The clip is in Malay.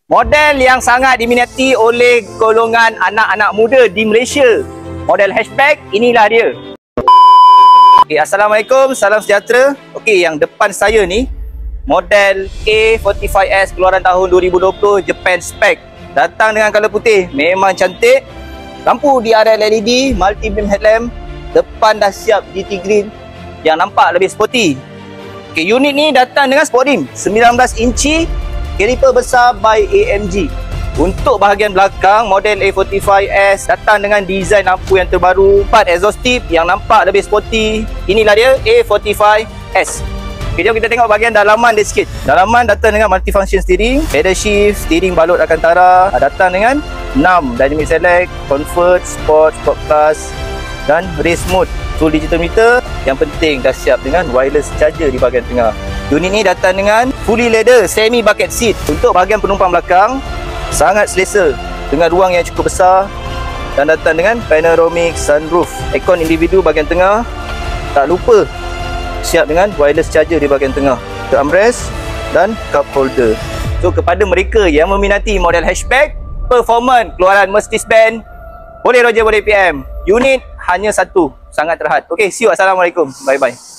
Model yang sangat diminati oleh golongan anak-anak muda di Malaysia. Model hatchback, inilah dia. Okay, Assalamualaikum, salam sejahtera. Okey, yang depan saya ni model A45S keluaran tahun 2020 Japan spec. Datang dengan color putih, memang cantik. Lampu DRL LED, multi beam headlamp. Depan dah siap GT green yang nampak lebih sporty. Okey, unit ni datang dengan sport rim 19 inci. Kaliper besar by AMG. Untuk bahagian belakang, model A45S datang dengan desain lampu yang terbaru, 4 exhaust tip yang nampak lebih sporty. Inilah dia A45S. Okay, jom kita tengok bahagian dalaman dia sikit. Dalaman datang dengan multifunction steering, pedal shift, steering balut Alcantara. Datang dengan 6 dynamic select, comfort, sport, sport plus dan race mode. Full digital meter. Yang penting dah siap dengan wireless charger di bahagian tengah. Unit ni datang dengan fully leather semi bucket seat. Untuk bahagian penumpang belakang sangat selesa dengan ruang yang cukup besar dan datang dengan panoramic sunroof. Aircon individu bahagian tengah. Tak lupa siap dengan wireless charger di bahagian tengah. Armrest dan cup holder. So kepada mereka yang meminati model hatchback performance keluaran Mercedes-Benz, boleh Roger, boleh PM. Unit hanya satu, sangat terhad. Okey, see you. Assalamualaikum. Bye bye.